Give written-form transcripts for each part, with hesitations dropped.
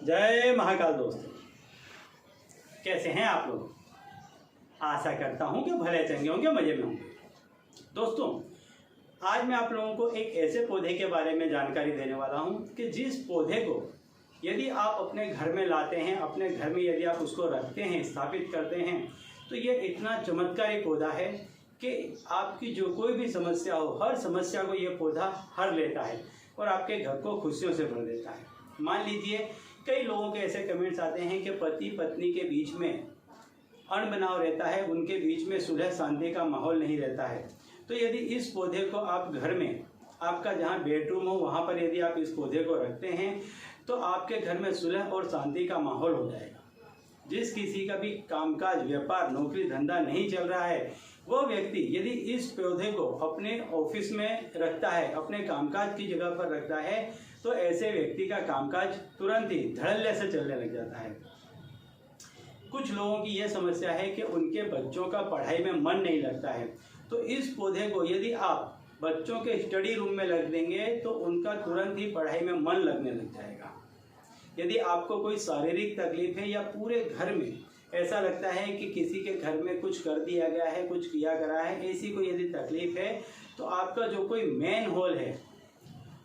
जय महाकाल दोस्तों, कैसे हैं आप लोग। आशा करता हूं कि भले चंगे होंगे, मजे में होंगे। दोस्तों, आज मैं आप लोगों को एक ऐसे पौधे के बारे में जानकारी देने वाला हूं कि जिस पौधे को यदि आप अपने घर में लाते हैं, अपने घर में यदि आप उसको रखते हैं, स्थापित करते हैं, तो ये इतना चमत्कारी पौधा है कि आपकी जो कोई भी समस्या हो, हर समस्या को ये पौधा हर लेता है और आपके घर को खुशियों से भर देता है। मान लीजिए कई लोगों के ऐसे कमेंट्स आते हैं कि पति पत्नी के बीच में अणबनाव रहता है, उनके बीच में सुलह शांति का माहौल नहीं रहता है। तो यदि इस पौधे को आप घर में, आपका जहां बेडरूम हो वहां पर यदि आप इस पौधे को रखते हैं तो आपके घर में सुलह और शांति का माहौल हो जाएगा। जिस किसी का भी कामकाज, व्यापार, नौकरी धंधा नहीं चल रहा है, वो व्यक्ति यदि इस पौधे को अपने ऑफिस में रखता है, अपने कामकाज की जगह पर रखता है, तो ऐसे व्यक्ति का कामकाज तुरंत ही धड़ल्ले से चलने लग जाता है। कुछ लोगों की यह समस्या है कि उनके बच्चों का पढ़ाई में मन नहीं लगता है, तो इस पौधे को यदि आप बच्चों के स्टडी रूम में रख देंगे तो उनका तुरंत ही पढ़ाई में मन लगने लग जाएगा। यदि आपको कोई शारीरिक तकलीफ है या पूरे घर में ऐसा लगता है कि किसी के घर में कुछ कर दिया गया है, कुछ किया गया है, ऐसी कोई यदि तकलीफ है, तो आपका जो कोई मेन हॉल है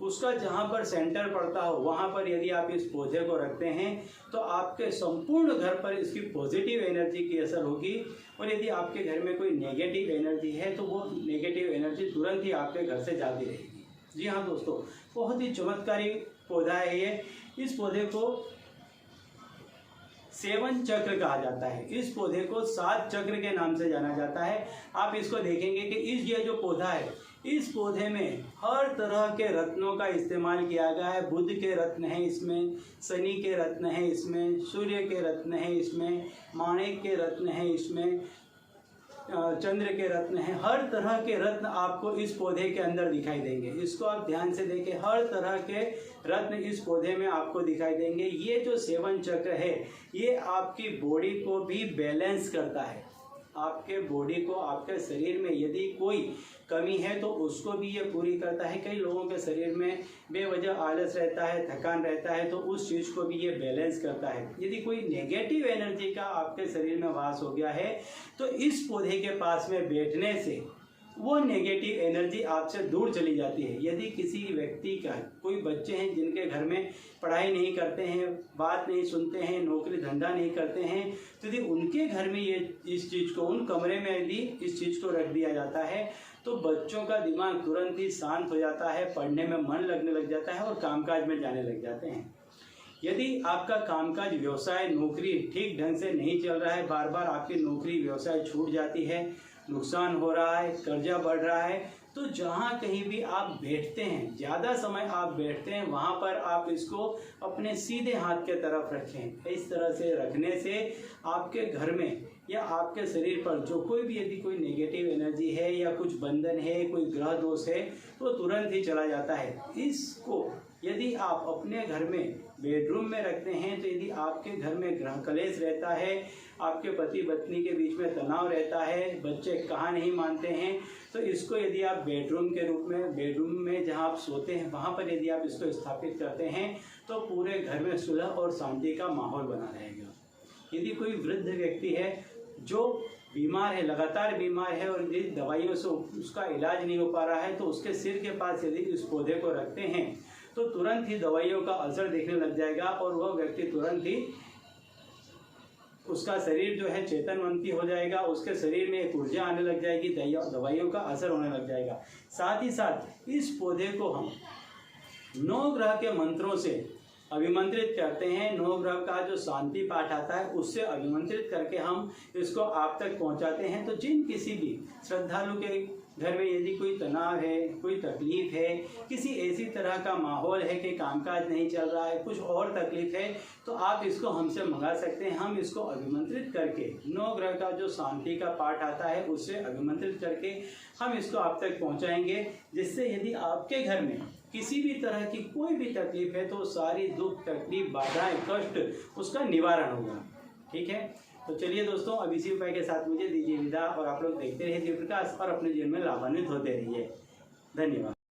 उसका जहाँ पर सेंटर पड़ता हो वहाँ पर यदि आप इस पौधे को रखते हैं तो आपके संपूर्ण घर पर इसकी पॉजिटिव एनर्जी की असर होगी। और यदि आपके घर में कोई नेगेटिव एनर्जी है तो वो नेगेटिव एनर्जी तुरंत ही आपके घर से जाती रहेगी। जी हाँ दोस्तों, बहुत ही चमत्कारी पौधा है ये। इस पौधे को 7 चक्र कहा जाता है। इस पौधे को 7 चक्र के नाम से जाना जाता है। आप इसको देखेंगे कि ये जो पौधा है, इस पौधे में हर तरह के रत्नों का इस्तेमाल किया गया है। बुध के रत्न हैं इसमें, शनि के रत्न हैं इसमें, सूर्य के रत्न हैं इसमें, माणिक के रत्न हैं इसमें, चंद्र के रत्न हैं। हर तरह के रत्न आपको इस पौधे के अंदर दिखाई देंगे। इसको आप ध्यान से देखें, हर तरह के रत्न इस पौधे में आपको दिखाई देंगे। ये जो 7 चक्र है ये आपकी बॉडी को भी बैलेंस करता है। आपके बॉडी को, आपके शरीर में यदि कोई कमी है तो उसको भी ये पूरी करता है। कई लोगों के शरीर में बेवजह आलस रहता है, थकान रहता है, तो उस चीज़ को भी ये बैलेंस करता है। यदि कोई नेगेटिव एनर्जी का आपके शरीर में वास हो गया है तो इस पौधे के पास में बैठने से वो नेगेटिव एनर्जी आपसे दूर चली जाती है। यदि किसी व्यक्ति का, कोई बच्चे हैं जिनके घर में पढ़ाई नहीं करते हैं, बात नहीं सुनते हैं, नौकरी धंधा नहीं करते हैं, तो यदि उनके घर में ये इस चीज़ को, उन कमरे में यदि इस चीज़ को रख दिया जाता है तो बच्चों का दिमाग तुरंत ही शांत हो जाता है, पढ़ने में मन लगने लग जाता है और कामकाज में जाने लग जाते हैं। यदि आपका कामकाज, व्यवसाय, नौकरी ठीक ढंग से नहीं चल रहा है, बार बार आपकी नौकरी, व्यवसाय छूट जाती है, नुकसान हो रहा है, कर्जा बढ़ रहा है, तो जहाँ कहीं भी आप बैठते हैं, ज़्यादा समय आप बैठते हैं, वहाँ पर आप इसको अपने सीधे हाथ के तरफ रखें। इस तरह से रखने से आपके घर में या आपके शरीर पर जो कोई भी यदि कोई नेगेटिव एनर्जी है या कुछ बंधन है, कोई ग्रह दोष है, तो तुरंत ही चला जाता है। इसको यदि आप अपने घर में बेडरूम में रखते हैं तो यदि आपके घर में ग्रह कलेश रहता है, आपके पति पत्नी के बीच में तनाव रहता है, बच्चे कहा नहीं मानते हैं, तो इसको यदि आप बेडरूम के रूप में, बेडरूम में जहां आप सोते हैं वहां पर यदि आप इसको स्थापित करते हैं तो पूरे घर में सुलह और शांति का माहौल बना रहेगा। यदि कोई वृद्ध व्यक्ति है जो बीमार है, लगातार बीमार है और यदि दवाइयों से उसका इलाज नहीं हो पा रहा है, तो उसके सिर के पास यदि इस पौधे को रखते हैं तो तुरंत ही दवाइयों का असर दिखने लग जाएगा और वह व्यक्ति तुरंत ही, उसका शरीर जो है चेतनवंती हो जाएगा, उसके शरीर में एक ऊर्जा आने लग जाएगी, दवाइयों का असर होने लग जाएगा। साथ ही साथ इस पौधे को हम 9 ग्रह के मंत्रों से अभिमंत्रित करते हैं। 9 ग्रह का जो शांति पाठ आता है उससे अभिमंत्रित करके हम इसको आप तक पहुंचाते हैं। तो जिन किसी भी श्रद्धालु के घर में यदि कोई तनाव है, कोई तकलीफ है, किसी ऐसी तरह का माहौल है कि कामकाज नहीं चल रहा है, कुछ और तकलीफ है, तो आप इसको हमसे मंगा सकते हैं। हम इसको अभिमंत्रित करके 9 ग्रह का जो शांति का पाठ आता है उससे अभिमंत्रित करके हम इसको आप तक पहुंचाएंगे, जिससे यदि आपके घर में किसी भी तरह की कोई भी तकलीफ है तो सारी दुख, तकलीफ, बाधाएं, कष्ट, उसका निवारण होगा। ठीक है, तो चलिए दोस्तों, अब इसी उपाय के साथ मुझे दीजिए विदा और आप लोग देखते रहिए जीव प्रकाश और अपने जीवन में लाभान्वित होते रहिए। धन्यवाद।